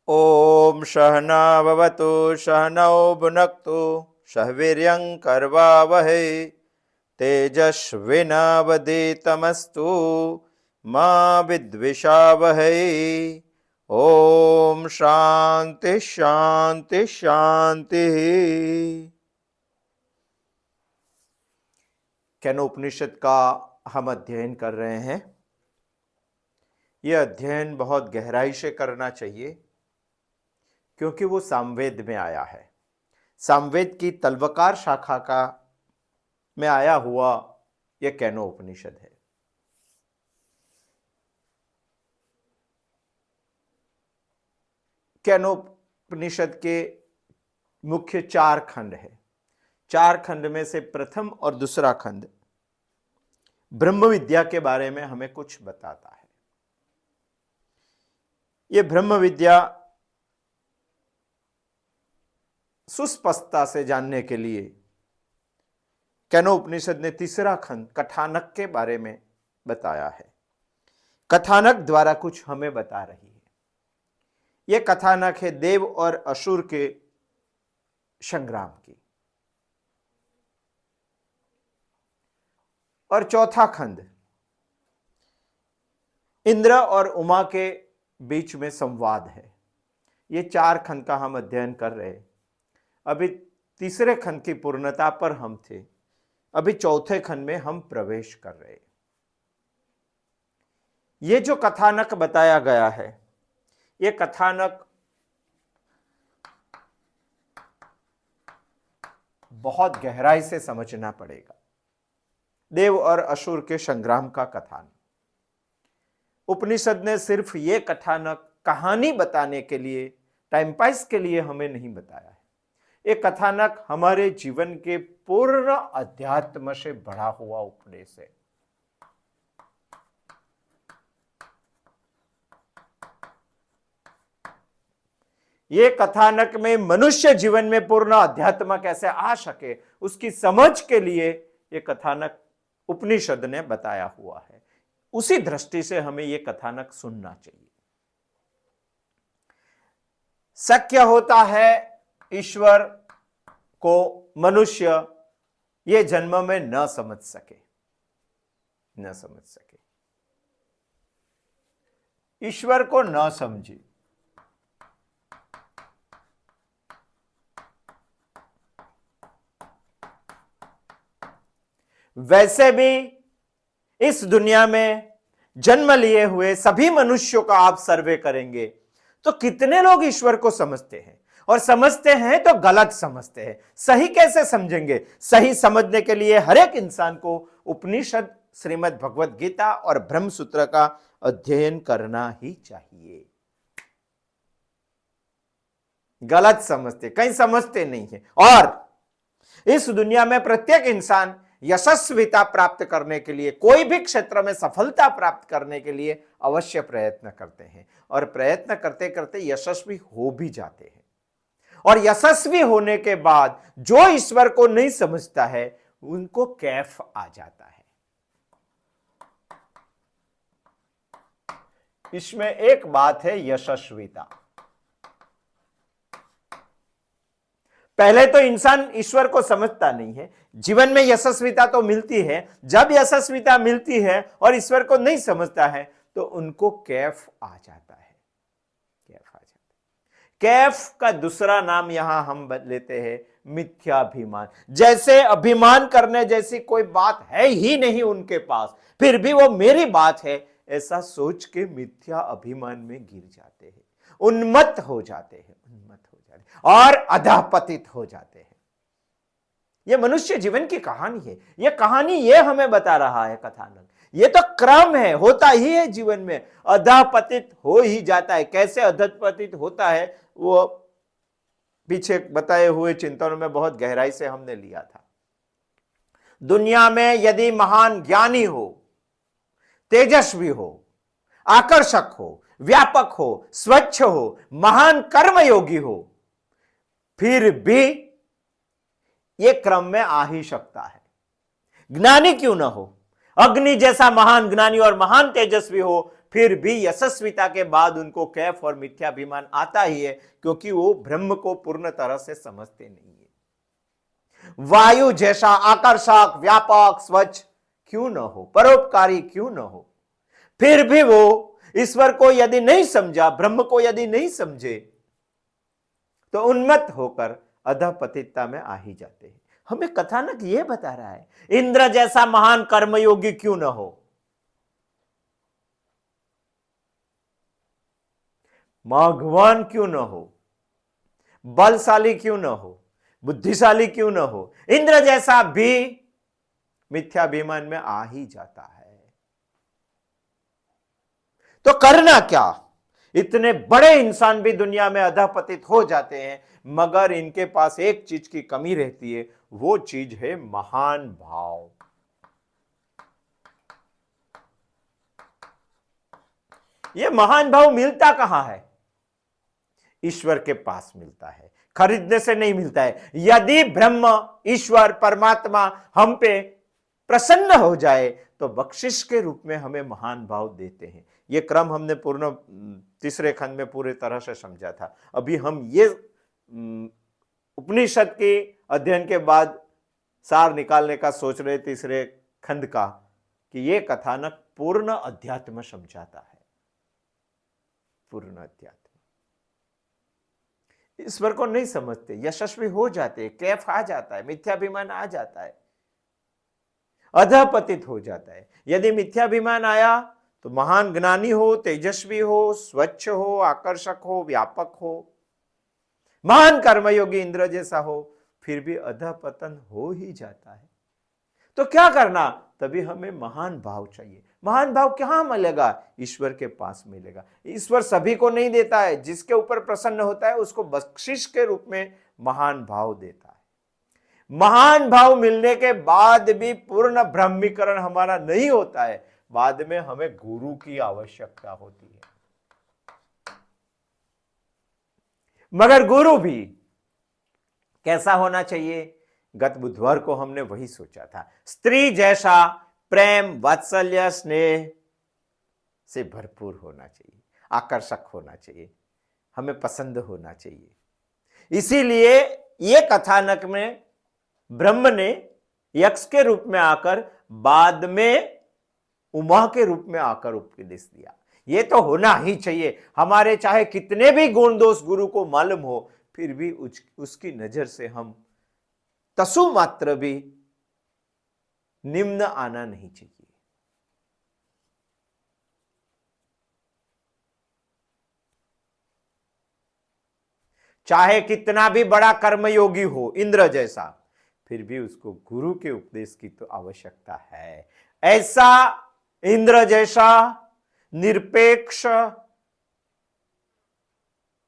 ओम सहना भवतु सहनौ भुनक्तु सह वीर्यं कर्वावहै तेजस्विनावधीतमस्तु मा विद्विषावहै। ओम शांति शांति शांति। केनोपनिषद का हम अध्ययन कर रहे हैं। यह अध्ययन बहुत गहराई से करना चाहिए क्योंकि वो सामवेद में आया है। सामवेद की तलवकार शाखा का में आया हुआ यह केनोपनिषद है। केनोपनिषद के मुख्य 4 खंड है। 4 खंड में से प्रथम और दूसरा खंड ब्रह्म विद्या के बारे में हमें कुछ बताता है। यह ब्रह्म विद्या सुस्पष्टता से जानने के लिए केनोपनिषद ने तीसरा खंड कथानक के बारे में बताया है। कथानक द्वारा कुछ हमें बता रही है। यह कथानक है देव और असुर के संग्राम की। और चौथा खंड इंद्र और उमा के बीच में संवाद है। ये 4 खंड का हम अध्ययन कर रहे हैं। अभी तीसरे खंड की पूर्णता पर हम थे। अभी चौथे खंड में हम प्रवेश कर रहे हैं। ये जो कथानक बताया गया है, ये कथानक बहुत गहराई से समझना पड़ेगा। देव और असुर के संग्राम का कथानक। उपनिषद ने सिर्फ ये कथानक कहानी बताने के लिए, टाइम पास के लिए हमें नहीं बताया है। ये कथानक हमारे जीवन के पूर्ण अध्यात्म से बढ़ा हुआ उपदेश है। ये कथानक में मनुष्य जीवन में पूर्ण अध्यात्म कैसे आ सके, उसकी समझ के लिए ये कथानक उपनिषद ने बताया हुआ है। उसी दृष्टि से हमें ये कथानक सुनना चाहिए। शक्य होता है ईश्वर को मनुष्य ये जन्म में न समझ सके। ईश्वर को न समझे। वैसे भी इस दुनिया में जन्म लिए हुए सभी मनुष्यों का आप सर्वे करेंगे तो कितने लोग ईश्वर को समझते हैं, और समझते हैं तो गलत समझते हैं। सही कैसे समझेंगे? सही समझने के लिए हर एक इंसान को उपनिषद, श्रीमद् भगवत गीता और ब्रह्म सूत्र का अध्ययन करना ही चाहिए। गलत समझते, कहीं समझते नहीं है। और इस दुनिया में प्रत्येक इंसान यशस्विता प्राप्त करने के लिए, कोई भी क्षेत्र में सफलता प्राप्त करने के लिए अवश्य प्रयत्न करते हैं, और प्रयत्न करते करते यशस्वी हो भी जाते हैं। और यशस्वी होने के बाद जो ईश्वर को नहीं समझता है उनको कैफ आ जाता है। इसमें एक बात है यशस्विता। पहले तो इंसान ईश्वर को समझता नहीं है। जीवन में यशस्विता तो मिलती है। जब यशस्विता मिलती है और ईश्वर को नहीं समझता है तो उनको कैफ आ जाता है। कैफ का दूसरा नाम यहां हम लेते हैं मिथ्याभिमान। जैसे अभिमान करने जैसी कोई बात है ही नहीं उनके पास, फिर भी वो मेरी बात है ऐसा सोच के मिथ्या अभिमान में गिर जाते हैं, उन्मत्त हो जाते हैं और अधःपतित हो जाते हैं। यह मनुष्य जीवन की कहानी है। यह कहानी ये हमें बता रहा है कथानक। ये तो क्रम है, होता ही है जीवन में, अधःपतित हो ही जाता है। कैसे अधःपतित होता है वो पीछे बताए हुए चिंतनों में बहुत गहराई से हमने लिया था। दुनिया में यदि महान ज्ञानी हो, तेजस्वी हो, आकर्षक हो, व्यापक हो, स्वच्छ हो, महान कर्मयोगी हो, फिर भी यह क्रम में आ ही सकता है। ज्ञानी क्यों ना हो, अग्नि जैसा महान ज्ञानी और महान तेजस्वी हो, फिर भी यशस्विता के बाद उनको कैफ और मिथ्याभिमान आता ही है, क्योंकि वो ब्रह्म को पूर्ण तरह से समझते नहीं है। वायु जैसा आकर्षक, व्यापक, स्वच्छ क्यों न हो, परोपकारी क्यों न हो, फिर भी वो ईश्वर को यदि नहीं समझा, ब्रह्म को यदि नहीं समझे, तो उन्मत्त होकर अधपतितता में आ ही जाते हैं। हमें कथानक यह बता रहा है, इंद्र जैसा महान कर्मयोगी क्यों न हो, भगवान क्यों न हो, बलशाली क्यों न हो, बुद्धिशाली क्यों न हो, इंद्र जैसा भी मिथ्याभिमान में आ ही जाता है। तो करना क्या? इतने बड़े इंसान भी दुनिया में अधपतित हो जाते हैं, मगर इनके पास एक चीज की कमी रहती है, वो चीज है महान भाव। ये महान भाव मिलता कहां है? ईश्वर के पास मिलता है, खरीदने से नहीं मिलता है। यदि ब्रह्म, ईश्वर, परमात्मा हम पे प्रसन्न हो जाए तो बख्शिश के रूप में हमें महान भाव देते हैं। ये क्रम हमने पूर्ण तीसरे खंड में पूरे तरह से समझा था। अभी हम ये उपनिषद के अध्ययन के बाद सार निकालने का सोच रहे तीसरे खंड का, कि ये कथानक पूर्ण अध्यात्म समझाता है, पूर्ण अध्यात्म। ईश्वर को नहीं समझते, यशस्वी हो जाते, कैफ आ जाता है, मिथ्याभिमान आ जाता है, अधपतित हो जाता है। यदि मिथ्याभिमान आया तो महान ज्ञानी हो, तेजस्वी हो, स्वच्छ हो, आकर्षक हो, व्यापक हो, महान कर्मयोगी इंद्र जैसा हो, फिर भी अधपतन हो ही जाता है। तो क्या करना? तभी हमें महान भाव चाहिए। महान भाव कहां मिलेगा? ईश्वर के पास मिलेगा। ईश्वर सभी को नहीं देता है, जिसके ऊपर प्रसन्न होता है उसको बख्शिश के रूप में महान भाव देता है। महान भाव मिलने के बाद भी पूर्ण ब्रह्मीकरण हमारा नहीं होता है, बाद में हमें गुरु की आवश्यकता होती है। मगर गुरु भी कैसा होना चाहिए? गत बुधवार को हमने वही सोचा था, स्त्री जैसा प्रेम, वात्सल्य, स्नेह से भरपूर होना चाहिए, आकर्षक होना चाहिए, हमें पसंद होना चाहिए। इसीलिए ये कथानक में ब्रह्म ने यक्ष के रूप में आकर, बाद में उमा के रूप में आकर उपदेश दिया। ये तो होना ही चाहिए। हमारे चाहे कितने भी गुण दोष गुरु को मालूम हो, फिर भी उसकी नजर से हम तसु मात्र भी निम्न आना नहीं चाहिए। चाहे कितना भी बड़ा कर्मयोगी हो, इंद्र जैसा, फिर भी उसको गुरु के उपदेश की तो आवश्यकता है। ऐसा इंद्र जैसा निरपेक्ष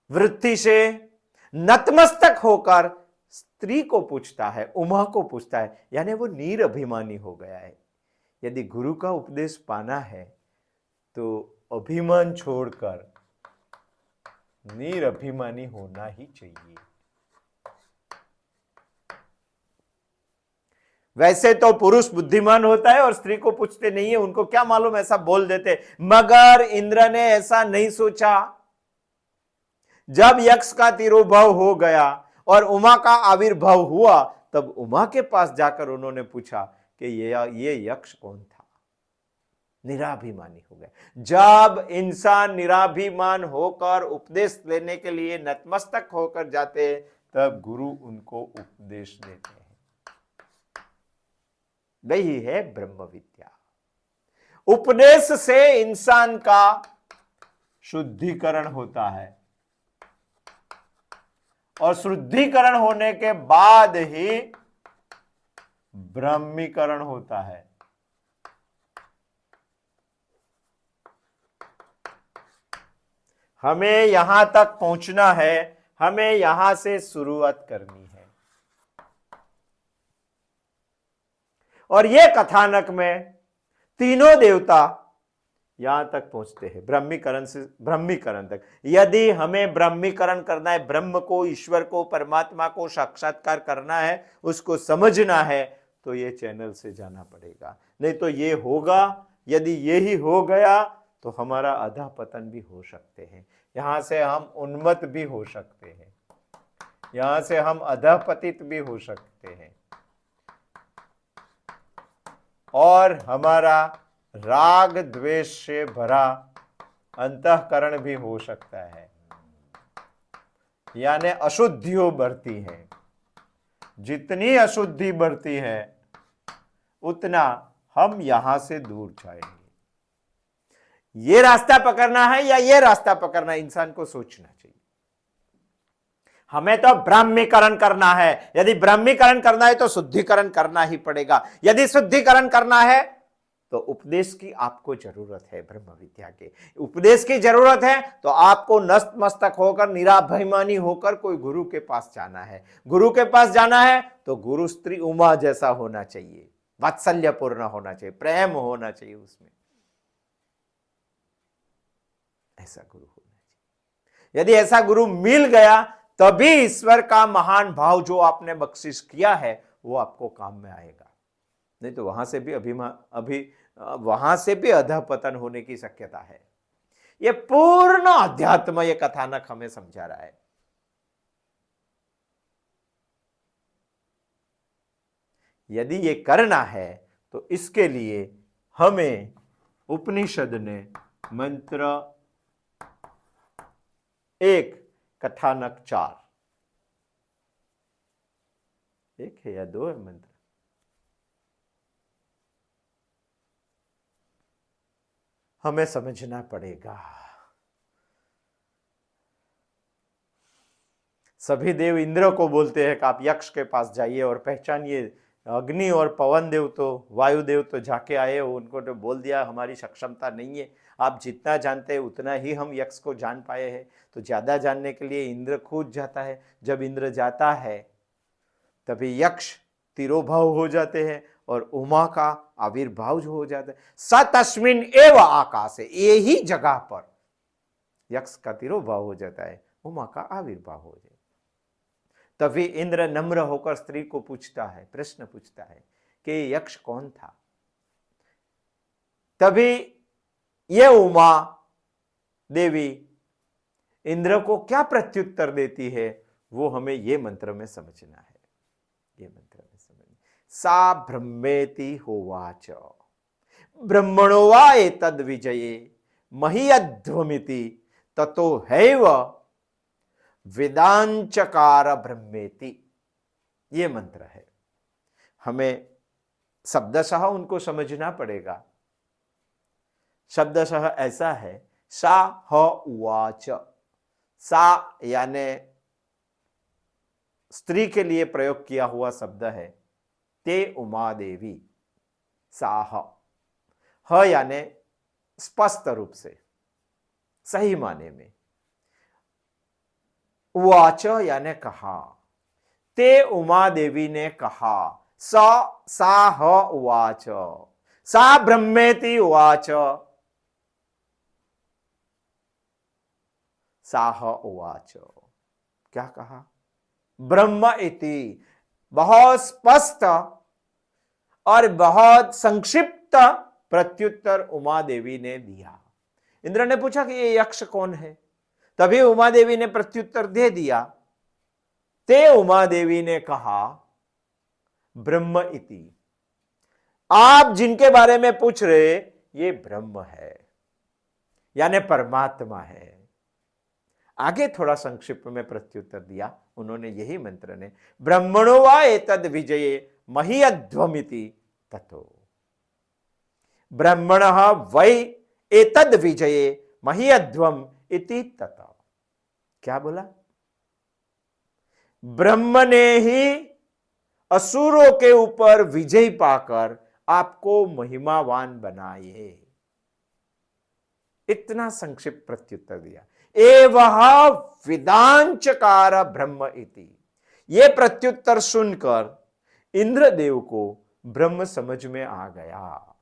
वृत्ति से नतमस्तक होकर स्त्री को पूछता है, उमा को पूछता है, यानी वो निरभिमानी हो गया है। यदि गुरु का उपदेश पाना है तो अभिमान छोड़कर निरभिमानी होना ही चाहिए। वैसे तो पुरुष बुद्धिमान होता है और स्त्री को पूछते नहीं है, उनको क्या मालूम, ऐसा बोल देते। मगर इंद्र ने ऐसा नहीं सोचा। जब यक्ष का तिरोभाव हो गया और उमा का आविर्भाव हुआ, तब उमा के पास जाकर उन्होंने पूछा कि ये यक्ष कौन था। निराभिमानी हो गए। जब इंसान निराभिमान होकर उपदेश लेने के लिए नतमस्तक होकर जाते, तब गुरु उनको उपदेश देते हैं। वही है ब्रह्म विद्या। उपदेश से इंसान का शुद्धिकरण होता है, और शुद्धिकरण होने के बाद ही ब्रह्मीकरण होता है। हमें यहां तक पहुंचना है, हमें यहां से शुरुआत करनी है। और यह कथानक में तीनों देवता यहां तक पहुंचते हैं, ब्रह्मीकरण से ब्रह्मीकरण तक। यदि हमें ब्रह्मीकरण करना है, ब्रह्म को, ईश्वर को, परमात्मा को साक्षात्कार करना है, उसको समझना है, तो ये चैनल से जाना पड़ेगा। नहीं तो ये होगा, यदि ये ही हो गया तो हमारा अधःपतन भी हो सकते हैं, यहां से हम उन्मत्त भी हो सकते हैं, यहां से हम अधःपतित भी हो सकते हैं, और हमारा राग द्वेष से भरा अंतःकरण भी हो सकता है, यानी अशुद्धियों बढ़ती है। जितनी अशुद्धि बढ़ती है उतना हम यहां से दूर जाएंगे। ये रास्ता पकड़ना है या ये रास्ता पकड़ना है, इंसान को सोचना चाहिए। हमें तो ब्राह्मीकरण करना है, यदि ब्राह्मीकरण करना है तो शुद्धिकरण करना ही पड़ेगा। यदि शुद्धिकरण करना है तो उपदेश की आपको जरूरत है, ब्रह्म विद्या के उपदेश की जरूरत है। तो आपको नतमस्तक होकर, निराभिमानी होकर कोई गुरु के पास जाना है। गुरु के पास जाना है तो गुरु स्त्री उमा जैसा होना चाहिए, वात्सल्यपूर्ण होना चाहिए, प्रेम होना चाहिए उसमें, ऐसा गुरु होना चाहिए। यदि ऐसा गुरु मिल गया तभी ईश्वर का महान भाव जो आपने बख्शिश किया है वो आपको काम में आएगा, नहीं तो वहां से भी वहां से भी अधःपतन होने की शक्यता है। ये पूर्ण अध्यात्म ये कथानक हमें समझा रहा है। यदि ये करना है तो इसके लिए हमें उपनिषद ने मंत्र 1 कथानक 4, 1 है या 2 है मंत्र, हमें समझना पड़ेगा। सभी देव इंद्र को बोलते हैं कि आप यक्ष के पास जाइए और पहचानिए। अग्नि और पवन देव तो, वायुदेव तो जाके आए हो, उनको तो बोल दिया हमारी सक्षमता नहीं है, आप जितना जानते हैं उतना ही हम यक्ष को जान पाए हैं। तो ज्यादा जानने के लिए इंद्र खुद जाता है। जब इंद्र जाता है तभी यक्ष तिरोभाव हो जाते हैं और उमा का आविर्भाव जो हो जाता है। सतस्मिन एव आकाशे, यही जगह पर यक्ष का तिरोभाव हो जाता है, उमा का आविर्भाव हो जाता है। तभी इंद्र नम्र होकर स्त्री को पूछता है, प्रश्न पूछता है कि यक्ष कौन था। तभी ये उमा देवी इंद्र को क्या प्रत्युत्तर देती है वो हमें ये मंत्र में समझना है। ये मंत्र में समझना, सा ब्रह्मेति होवाच ब्रह्मणो वा एतद् विजये महीयध्वमिति ततो हैव वेदांचकार ब्रह्मेति। ये मंत्र है, हमें शब्दशः उनको समझना पड़ेगा। शब्दशः ऐसा है, सा ह उवाच, सा यानी स्त्री के लिए प्रयोग किया हुआ शब्द है, ते उमा देवी, साह, ह यानी स्पष्ट रूप से, सही माने में, उवाच यानी कहा, ते उमा देवी ने कहा, सा ह उवाच, सा ब्रह्मेति उवाच, साह उवाच, क्या कहा, ब्रह्म इति, बहुत स्पष्ट और बहुत संक्षिप्त प्रत्युत्तर उमा देवी ने दिया। इंद्र ने पूछा कि ये यक्ष कौन है, तभी उमा देवी ने प्रत्युत्तर दे दिया, ते उमा देवी ने कहा ब्रह्म इति, आप जिनके बारे में पूछ रहे ये ब्रह्म है, यानी परमात्मा है। आगे थोड़ा संक्षिप्त में प्रत्युत्तर दिया उन्होंने, यही मंत्र ने, ब्रह्मणो वा एतद् विजये महीयध्वमिति ततो, ब्रह्मणः वै एतद् विजये महीयध्वम इति ततो। क्या बोला, ब्रह्म ने ही असुरों के ऊपर विजय पाकर आपको महिमावान बनाए। इतना संक्षिप्त प्रत्युत्तर दिया। एवं वेदांचकार ब्रह्म इति, ये प्रत्युत्तर सुनकर इंद्रदेव को ब्रह्म समझ में आ गया।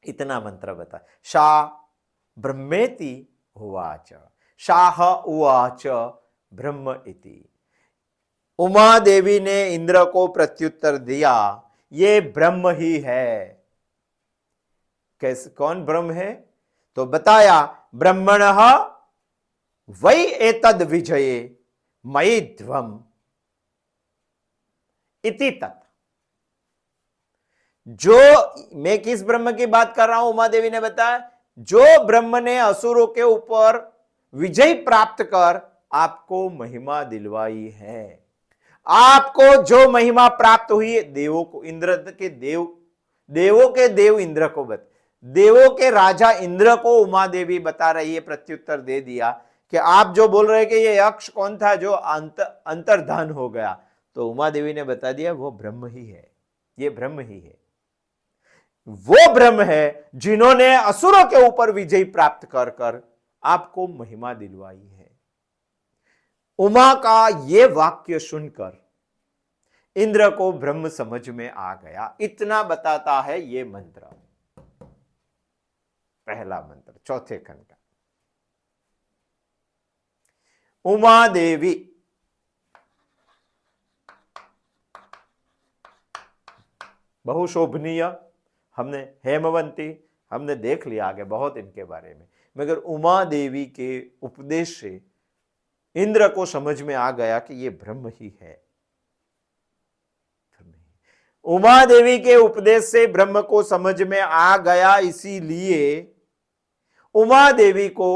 इतना मंत्र बता, शा ब्रह्मेति उवाच, शाह उवाच ब्रह्म इति। उमा देवी ने इंद्र को प्रत्युत्तर दिया, ये ब्रह्म ही है। कैसे, कौन ब्रह्म है, तो बताया ब्रह्मणः वै एतद् विजये मयि ध्वम् इति तत्। जो मैं किस ब्रह्म की बात कर रहा हूं, उमा देवी ने बताया, जो ब्रह्म ने असुरों के ऊपर विजय प्राप्त कर आपको महिमा दिलवाई है। आपको जो महिमा प्राप्त हुई है, देवों को, इंद्र के देव, देवों के देव इंद्र को देवों के राजा इंद्र को उमा देवी बता रही है, प्रत्युत्तर दे दिया कि आप जो बोल रहे हैं कि ये यक्ष कौन था जो अंतर्धान हो गया, तो उमा देवी ने बता दिया वो ब्रह्म ही है, ये ब्रह्म ही है। वो ब्रह्म है जिन्होंने असुरों के ऊपर विजय प्राप्त कर कर आपको महिमा दिलवाई है। उमा का ये वाक्य सुनकर इंद्र को ब्रह्म समझ में आ गया। इतना बताता है ये मंत्र, पहला मंत्र चौथे खंड का। उमा देवी बहुशोभनीय, हमने हेमवंती हमने देख लिया आगे बहुत इनके बारे में, मगर उमा देवी के उपदेश से इंद्र को समझ में आ गया कि ये ब्रह्म ही है। उमा देवी के उपदेश से ब्रह्म को समझ में आ गया, इसीलिए उमा देवी को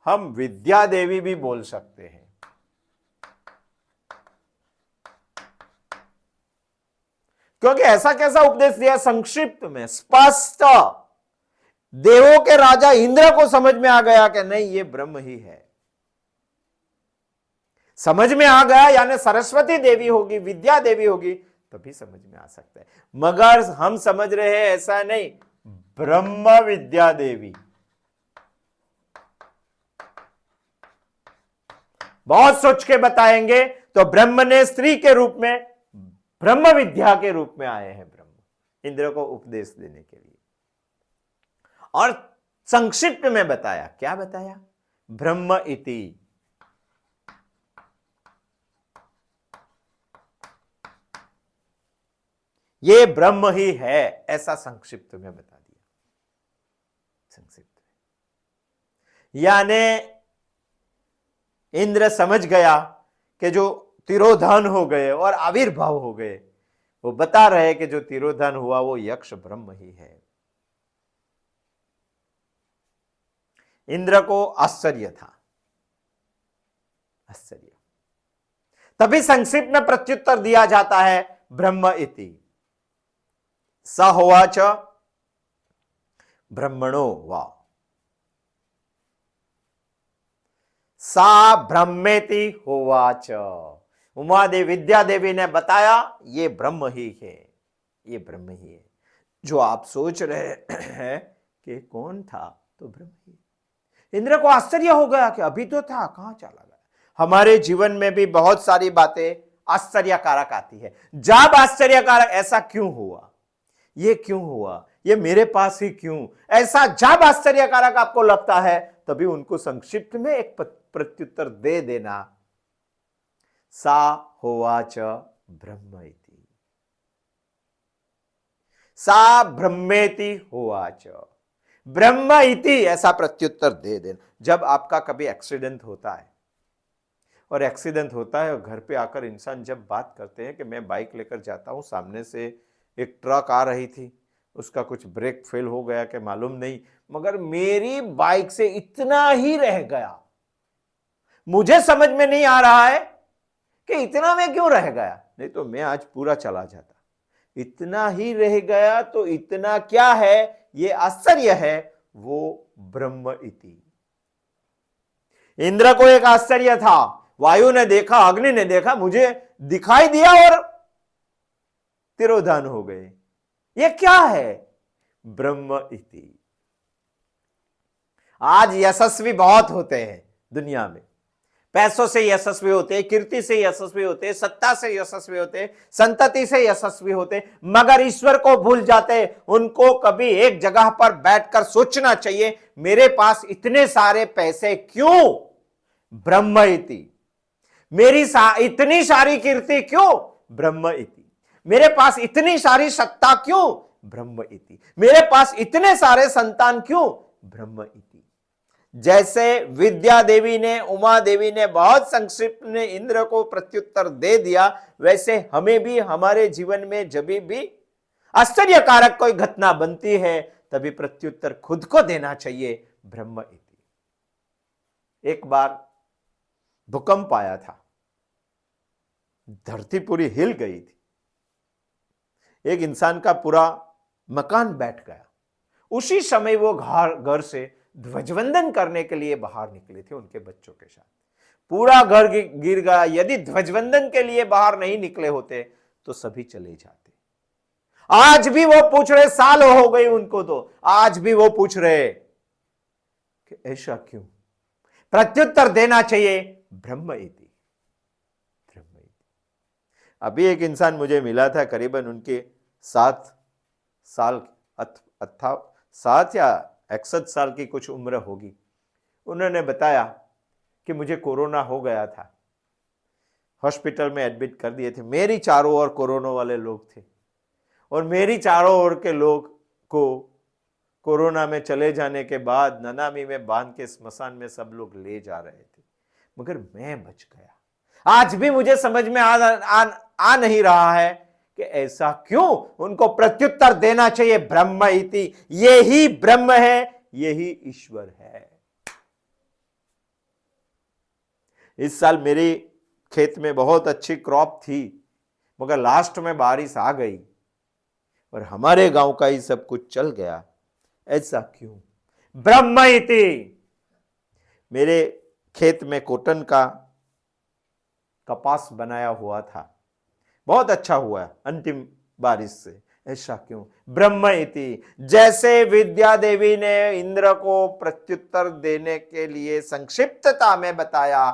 हम विद्या देवी भी बोल सकते हैं। क्योंकि ऐसा कैसा उपदेश दिया, संक्षिप्त में, स्पष्ट। देवों के राजा इंद्र को समझ में आ गया कि नहीं ये ब्रह्म ही है। समझ में आ गया यानी सरस्वती देवी होगी, विद्या देवी होगी, तभी समझ में आ सकता है। मगर हम समझ रहे हैं ऐसा नहीं, ब्रह्म विद्या देवी। बहुत सोच के बताएंगे तो ब्रह्म ने स्त्री के रूप में, ब्रह्म विद्या के रूप में आए हैं ब्रह्म, इंद्र को उपदेश देने के लिए। और संक्षिप्त में बताया, क्या बताया, ब्रह्म इति। ये ब्रह्म ही है, ऐसा संक्षिप्त में बता दिया। संक्षिप्त यानी इंद्र समझ गया कि जो तिरोधान हो गए और आविर्भाव हो गए, वो बता रहे कि जो तिरोधान हुआ वो यक्ष ब्रह्म ही है। इंद्र को आश्चर्य था, आश्चर्य। तभी संक्षिप्त में प्रत्युत्तर दिया जाता है, ब्रह्म इति। स होवाच ब्रह्मणो वा सा ब्रह्मेति होवाच। उमा देवी, विद्या देवी ने बताया ये ब्रह्म ही है, ये ब्रह्म ही है। जो आप सोच रहे हैं कि कौन था, तो ब्रह्म ही। इंद्र को आश्चर्य हो गया कि अभी तो था, कहां चला गया। हमारे जीवन में भी बहुत सारी बातें आश्चर्यकारक आती है। जब आश्चर्यकारक, ऐसा क्यों हुआ, ये क्यों हुआ, ये मेरे पास ही क्यों, ऐसा जब आश्चर्यकारक आपको लगता है, तभी उनको संक्षिप्त में एक प्रत्युत्तर दे देना। सा होवाच ब्रह्म इति, सा ब्रह्मेति होवाच, ब्रह्म इति, ऐसा प्रत्युत्तर दे देना। जब आपका कभी एक्सीडेंट होता है, और एक्सीडेंट होता है और घर पे आकर इंसान जब बात करते हैं कि मैं बाइक लेकर जाता हूं, सामने से एक ट्रक आ रही थी, उसका कुछ ब्रेक फेल हो गया कि मालूम नहीं, मगर मेरी बाइक से इतना ही रह गया। मुझे समझ में नहीं आ रहा है कि इतना में क्यों रह गया, नहीं तो मैं आज पूरा चला जाता। इतना ही रह गया, तो इतना क्या है, ये आश्चर्य है, वो ब्रह्म इति। इंद्र को एक आश्चर्य था, वायु ने देखा, अग्नि ने देखा, मुझे दिखाई दिया और तिरोधान हो गए। ये क्या है, ब्रह्म इति। आज यशस्वी बहुत होते हैं दुनिया में, पैसों से यशस्वी होते हैं, कीर्ति से यशस्वी होते हैं, सत्ता से यशस्वी होते हैं, संतति से यशस्वी होते हैं, मगर ईश्वर को भूल जाते हैं। उनको कभी एक जगह पर बैठकर सोचना चाहिए, मेरे पास इतने सारे पैसे क्यों, ब्रह्म इति। मेरी इतनी सारी कीर्ति क्यों, ब्रह्म इति। मेरे पास इतनी सारी सत्ता क्यों, ब्रह्म इति। मेरे पास इतने सारे संतान क्यों, ब्रह्म इति। जैसे विद्या देवी ने, उमा देवी ने बहुत संक्षिप्त में इंद्र को प्रत्युत्तर दे दिया, वैसे हमें भी हमारे जीवन में जब भी आश्चर्यकारक कोई घटना बनती है तभी प्रत्युत्तर खुद को देना चाहिए, ब्रह्म इति। एक बार भूकंप आया था, धरती पूरी हिल गई थी, एक इंसान का पूरा मकान बैठ गया। उसी समय वो घर से ध्वजवंदन करने के लिए बाहर निकले थे उनके बच्चों के साथ। पूरा घर गिर गया। यदि ध्वजवंदन के लिए बाहर नहीं निकले होते तो सभी चले जाते। आज भी वो पूछ रहे, साल हो गई उनको, तो आज भी वो पूछ रहे कि ऐसा क्यों। प्रत्युत्तर देना चाहिए, ब्रह्म इति, ब्रह्म इति। अभी एक इंसान मुझे मिला था, करीबन उनके 7 साल 7 या 61 साल की कुछ उम्र होगी। उन्होंने बताया कि मुझे कोरोना हो गया था, हॉस्पिटल में एडमिट कर दिए थे। मेरी चारों ओर कोरोना वाले लोग थे और मेरी चारों ओर के लोग को कोरोना में चले जाने के बाद ननामी में बांध के स्मशान में सब लोग ले जा रहे थे, मगर मैं बच गया। आज भी मुझे समझ में आ नहीं रहा है कि ऐसा क्यों। उनको प्रत्युत्तर देना चाहिए, ब्रह्म इति, यही ब्रह्म है, यही ईश्वर है। इस साल मेरी खेत में बहुत अच्छी क्रॉप थी, मगर लास्ट में बारिश आ गई और हमारे गांव का ही सब कुछ चल गया। ऐसा क्यों, ब्रह्म इति। मेरे खेत में कॉटन का कपास बनाया हुआ था, बहुत अच्छा हुआ अंतिम बारिश से। ऐसा क्यों, ब्रह्म इति। जैसे विद्या देवी ने इंद्र को प्रत्युत्तर देने के लिए संक्षिप्तता में बताया,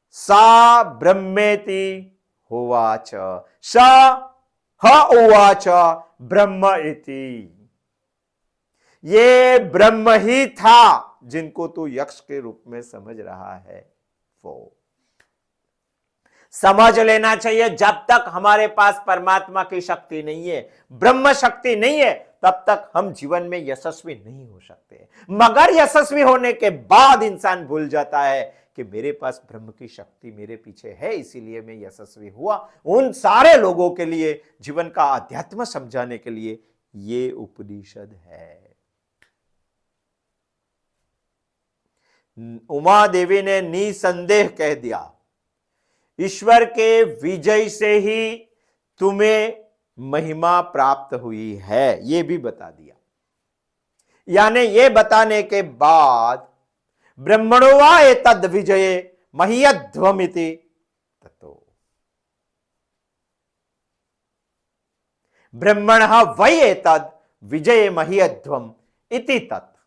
सा ब्रह्मेति होवाच, सा ह उवाच ब्रह्म इति। ये ब्रह्म ही था जिनको तू यक्ष के रूप में समझ रहा है, वो समझ लेना चाहिए। जब तक हमारे पास परमात्मा की शक्ति नहीं है, ब्रह्म शक्ति नहीं है, तब तक हम जीवन में यशस्वी नहीं हो सकते। मगर यशस्वी होने के बाद इंसान भूल जाता है कि मेरे पास ब्रह्म की शक्ति मेरे पीछे है, इसीलिए मैं यशस्वी हुआ। उन सारे लोगों के लिए, जीवन का अध्यात्म समझाने के लिए ये उपनिषद है। उमा देवी ने निसंदेह कह दिया, ईश्वर के विजय से ही तुम्हें महिमा प्राप्त हुई है, यह भी बता दिया। यानी यह बताने के बाद ब्रह्मणो वा एतद् विजये मह्यध्वमिति ततो, ब्रह्मणः वै एतद् विजये मह्यध्वम इति तत्।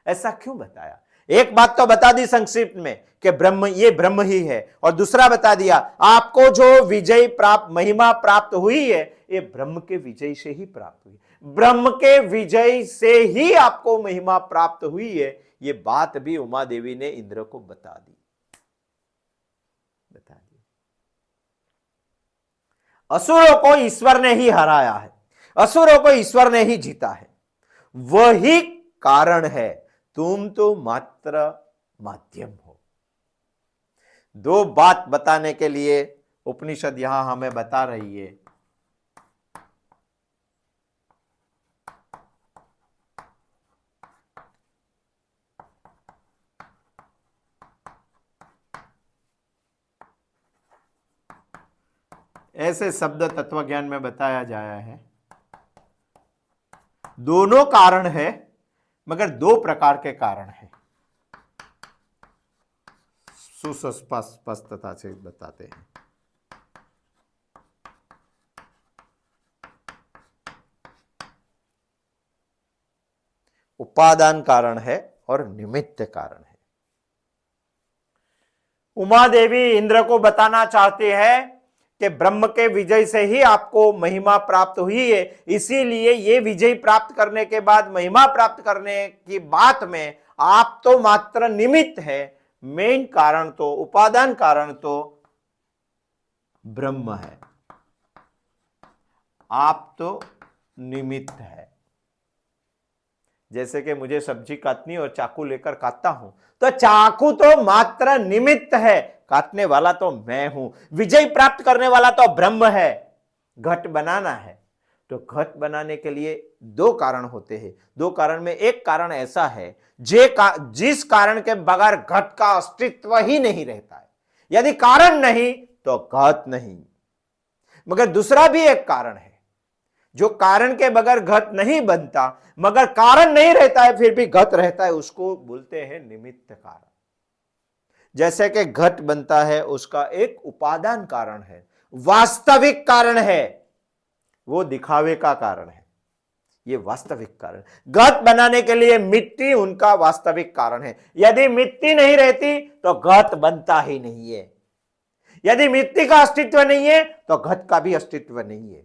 ऐसा क्यों बताया? एक बात तो बता दी संक्षिप्त में कि ब्रह्म, ये ब्रह्म ही है, और दूसरा बता दिया आपको जो विजय प्राप्त, महिमा प्राप्त हुई है, ये ब्रह्म के विजय से ही प्राप्त हुई। ब्रह्म के विजय से ही आपको महिमा प्राप्त हुई है। ये बात भी उमा देवी ने इंद्र को बता दी। असुरों को ईश्वर ने ही हराया है, असुरों को ईश्वर ने ही जीता है, वही कारण है। तुम तो मात्र माध्यम हो। दो बात बताने के लिए उपनिषद यहां हमें बता रही है। ऐसे शब्द तत्व ज्ञान में बताया जाया है, दोनों कारण है, मगर दो प्रकार के कारण है। सुस्पष्टता से बताते हैं। उपादान कारण है और निमित्त कारण है। उमा देवी इंद्र को बताना चाहती है कि ब्रह्म के विजय से ही आपको महिमा प्राप्त हुई है, इसीलिए ये विजय प्राप्त करने के बाद, महिमा प्राप्त करने की बात में आप तो मात्र निमित्त है, मेन कारण तो, उपादान कारण तो ब्रह्म है, आप तो निमित्त है। जैसे कि मुझे सब्जी काटनी और चाकू लेकर काटता हूं, तो चाकू तो मात्र निमित्त है, काटने वाला तो मैं हूं। विजय प्राप्त करने वाला तो ब्रह्म है। घट बनाना है तो घट बनाने के लिए दो कारण होते हैं। दो कारण में एक कारण ऐसा है जिस कारण के बगैर घट का अस्तित्व ही नहीं रहता है। यदि कारण नहीं तो घट नहीं। मगर दूसरा भी एक कारण है, जो कारण के बगैर घट नहीं बनता, मगर कारण नहीं रहता है फिर भी घट रहता है, उसको बोलते हैं निमित्त कारण। जैसे कि घट बनता है, उसका एक उपादान कारण है, वास्तविक कारण है, वो दिखावे का कारण है। ये वास्तविक कारण, घट बनाने के लिए मिट्टी उनका वास्तविक कारण है। यदि मिट्टी नहीं रहती तो घट बनता ही नहीं है। यदि मिट्टी का अस्तित्व नहीं है तो घट का भी अस्तित्व नहीं है।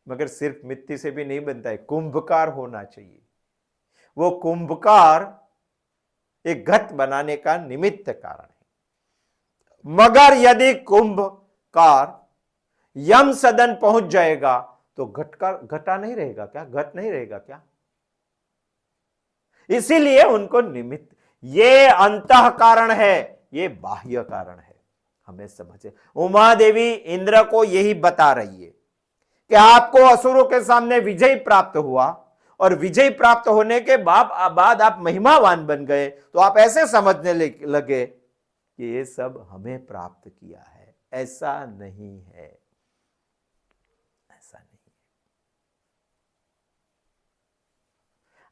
मगर सिर्फ मिट्टी से भी नहीं बनता है, कुंभकार होना चाहिए। वो कुंभकार एक घट बनाने का निमित्त कारण है। मगर यदि कुंभकार यम सदन पहुंच जाएगा तो घटा नहीं रहेगा क्या? घट नहीं रहेगा क्या? इसीलिए उनको निमित्त, ये अंतः कारण है, ये बाह्य कारण है। हमें समझे, उमा देवी इंद्र को यही बता रही है कि आपको असुरों के सामने विजय प्राप्त हुआ और विजय प्राप्त होने के बाद आप महिमावान बन गए, तो आप ऐसे समझने लगे कि ये सब हमें प्राप्त किया है। ऐसा नहीं है, ऐसा नहीं है।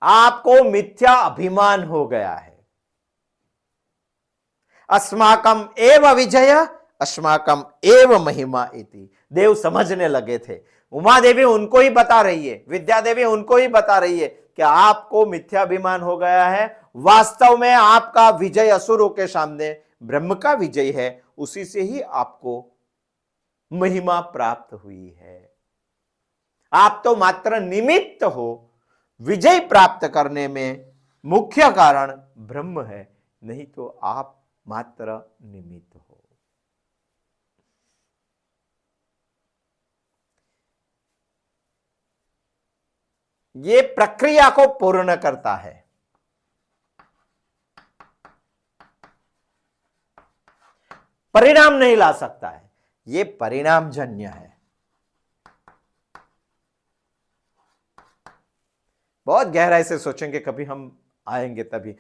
आपको मिथ्या अभिमान हो गया है। अस्माकम एव विजय अस्माकम एव महिमा इति देव समझने लगे थे। उमा देवी उनको ही बता रही है, विद्या देवी उनको ही बता रही है कि आपको मिथ्याभिमान हो गया है। वास्तव में आपका विजय असुरों के सामने ब्रह्म का विजय है, उसी से ही आपको महिमा प्राप्त हुई है। आप तो मात्र निमित्त हो, विजय प्राप्त करने में मुख्य कारण ब्रह्म है, नहीं तो आप मात्र निमित्त हो। ये प्रक्रिया को पूर्ण करता है। परिणाम नहीं ला सकता है, ये परिणामजन्य है। बहुत गहराई से सोचेंगे, कभी हम आएंगे तभी,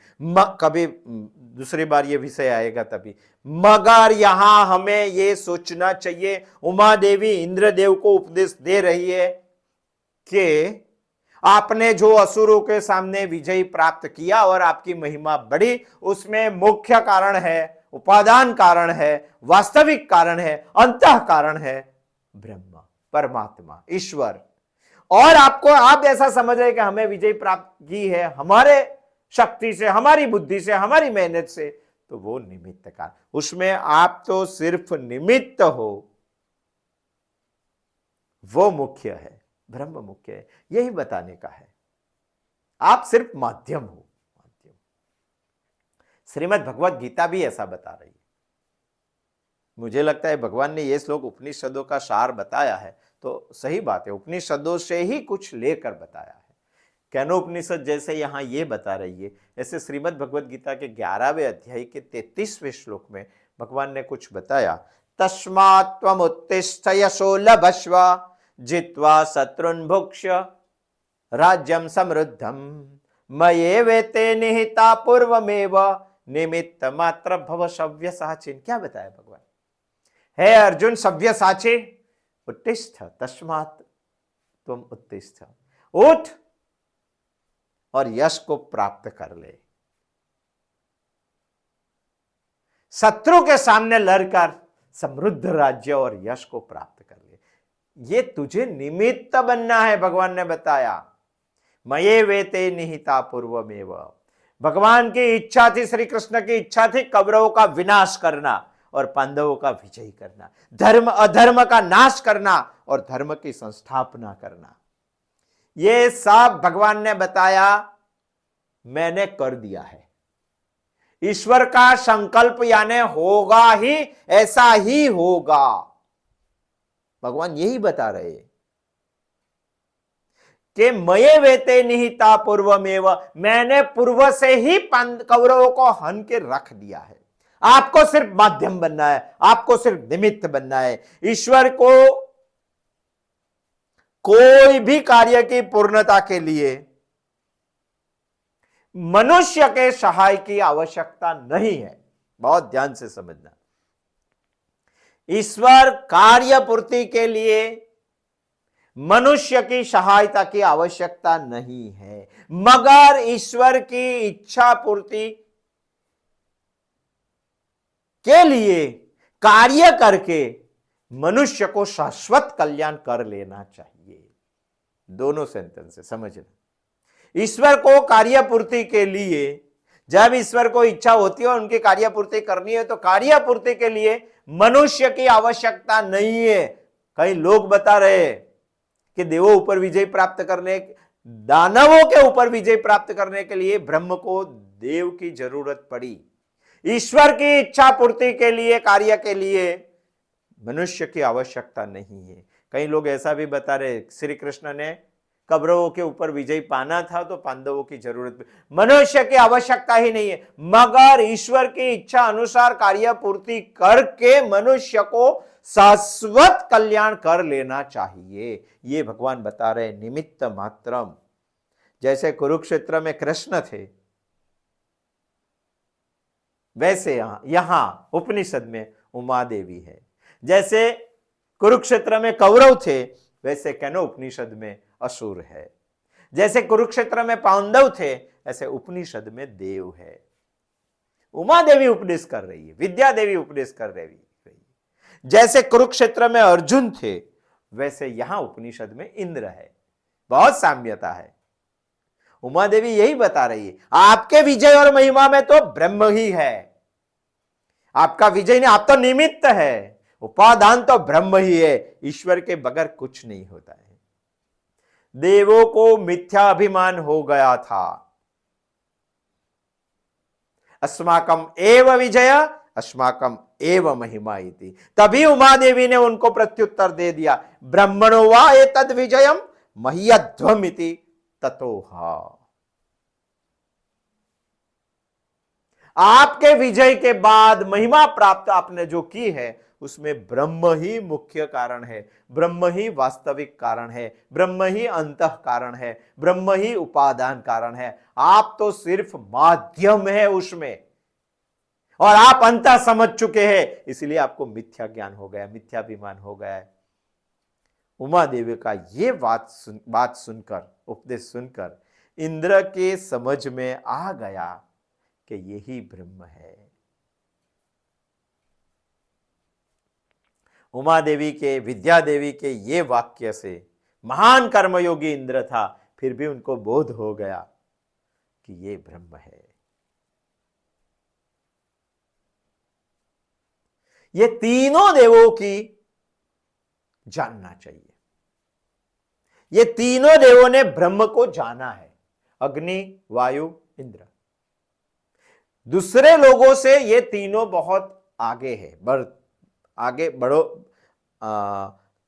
कभी दूसरी बार ये विषय आएगा तभी। मगर यहां हमें ये सोचना चाहिए, उमा देवी इंद्रदेव को उपदेश दे रही है कि आपने जो असुरों के सामने विजय प्राप्त किया और आपकी महिमा बढ़ी, उसमें मुख्य कारण है, उपादान कारण है, वास्तविक कारण है, अंतः कारण है ब्रह्म, परमात्मा, ईश्वर। और आप ऐसा समझ रहे कि हमें विजय प्राप्त की है हमारे शक्ति से, हमारी बुद्धि से, हमारी मेहनत से, तो वो निमित्त कारण, उसमें आप तो सिर्फ निमित्त हो, वो मुख्य है, ब्रह्म मुख्य है। यही बताने का है, आप सिर्फ माध्यम हो। माध्यम, श्रीमद् भगवत गीता भी ऐसा बता रही है। मुझे लगता है भगवान ने ये श्लोक उपनिषदों का सार बताया है, तो सही बात है, उपनिषदों से ही कुछ लेकर बताया है। कैनोपनिषद जैसे यहां ये बता रही है, ऐसे श्रीमद् भगवत गीता के 11वें अध्याय के 33वें श्लोक में भगवान ने कुछ बताया। तस्मात् त्वमुत्तिष्ठ यशो लभस्व जित्वा शत्रुन् भुक्ष राज्यं समृद्धं मयेवेते निहिता पूर्वमेव निमित्त मात्र भव सव्यसाचिन्। क्या बताया भगवान? हे अर्जुन सव्यसाची, उत्तिष्ठ, तस्मात् तुम उत्तिष्ठ, उठ और यश को प्राप्त कर ले। शत्रु के सामने लड़कर समृद्ध राज्य और यश को प्राप्त कर ले। ये तुझे निमित्त बनना है, भगवान ने बताया। मये वेते निहिता पूर्वमेव, भगवान की इच्छा थी, श्री कृष्ण की इच्छा थी कौरवों का विनाश करना और पांडवों का विजय करना, धर्म अधर्म का नाश करना और धर्म की संस्थापना करना। ये सब भगवान ने बताया, मैंने कर दिया है। ईश्वर का संकल्प यानी होगा ही, ऐसा ही होगा। भगवान यही बता रहे कि मये वेते निहिता पूर्वमेव, मैंने पूर्व से ही कौरवों को हन के रख दिया है। आपको सिर्फ माध्यम बनना है, आपको सिर्फ निमित्त बनना है। ईश्वर को कोई भी कार्य की पूर्णता के लिए मनुष्य के सहाय की आवश्यकता नहीं है। बहुत ध्यान से समझना। ईश्वर कार्य पूर्ति के लिए मनुष्य की सहायता की आवश्यकता नहीं है, मगर ईश्वर की इच्छा पूर्ति के लिए कार्य करके मनुष्य को शाश्वत कल्याण कर लेना चाहिए। दोनों सेंटेंस से समझना। ईश्वर को कार्य पूर्ति के लिए, जब ईश्वर को इच्छा होती है और उनकी कार्य पूर्ति करनी है, तो कार्य पूर्ति के लिए मनुष्य की आवश्यकता नहीं है। कई लोग बता रहे हैं कि देवों ऊपर विजय प्राप्त करने, दानवों के ऊपर विजय प्राप्त करने के लिए ब्रह्म को देव की जरूरत पड़ी। ईश्वर की इच्छा पूर्ति के लिए, कार्य के लिए मनुष्य की आवश्यकता नहीं है। कई लोग ऐसा भी बता रहे, श्री कृष्ण ने कौरवों के ऊपर विजय पाना था तो पांडवों की जरूरत, मनुष्य की आवश्यकता ही नहीं है, मगर ईश्वर की इच्छा अनुसार कार्य पूर्ति करके मनुष्य को शाश्वत कल्याण कर लेना चाहिए। ये भगवान बता रहे, निमित्त मात्रम। जैसे कुरुक्षेत्र में कृष्ण थे, वैसे यहां उपनिषद में उमा देवी है। जैसे कुरुक्षेत्र में कौरव थे, वैसे केनो उपनिषद में असुर है। जैसे कुरुक्षेत्र में पांडव थे, ऐसे उपनिषद में देव है। उमा देवी उपदेश कर रही है, विद्या देवी उपदेश कर रही है। जैसे कुरुक्षेत्र में अर्जुन थे, वैसे यहां उपनिषद में इंद्र है। बहुत साम्यता है। उमा देवी यही बता रही है, आपके विजय और महिमा में तो ब्रह्म ही है। आपका विजय नहीं, आप तो निमित्त है, उपादान तो ब्रह्म ही है। ईश्वर के बगैर कुछ नहीं होता है। देवों को मिथ्या अभिमान हो गया था। अस्माकम एव विजय अस्माकम एव महिमा इति। तभी उमा देवी ने उनको प्रत्युत्तर दे दिया, ब्रह्मणो वा एतद् विजयम मह्यध्वम इति ततोहा। आपके विजय के बाद महिमा प्राप्त आपने जो की है, उसमें ब्रह्म ही मुख्य कारण है, ब्रह्म ही वास्तविक कारण है, ब्रह्म ही अंतः कारण है, ब्रह्म ही उपादान कारण है। आप तो सिर्फ माध्यम है उसमें, और आप अंतः समझ चुके हैं, इसलिए आपको मिथ्या ज्ञान हो गया, मिथ्याभिमान हो गया है। उमा देवी का ये बात सुनकर, उपदेश सुनकर इंद्र के समझ में आ गया कि यही ब्रह्म है। उमा देवी के, विद्या देवी के ये वाक्य से महान कर्मयोगी इंद्र था, फिर भी उनको बोध हो गया कि ये ब्रह्म है। ये तीनों देवों की जानना चाहिए। ये तीनों देवों ने ब्रह्म को जाना है, अग्नि, वायु, इंद्र। दूसरे लोगों से ये तीनों बहुत आगे है, आगे बढ़ो।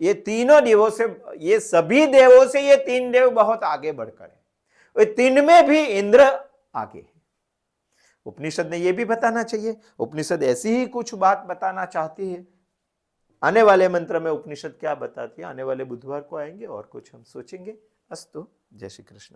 ये तीनों देवों से, ये सभी देवों से ये तीन देव बहुत आगे बढ़कर है। तीन में भी इंद्र आगे है। उपनिषद ने ये भी बताना चाहिए। उपनिषद ऐसी ही कुछ बात बताना चाहती है। आने वाले मंत्र में उपनिषद क्या बताती है, आने वाले बुधवार को आएंगे और कुछ हम सोचेंगे। अस्तु, जय श्री कृष्ण।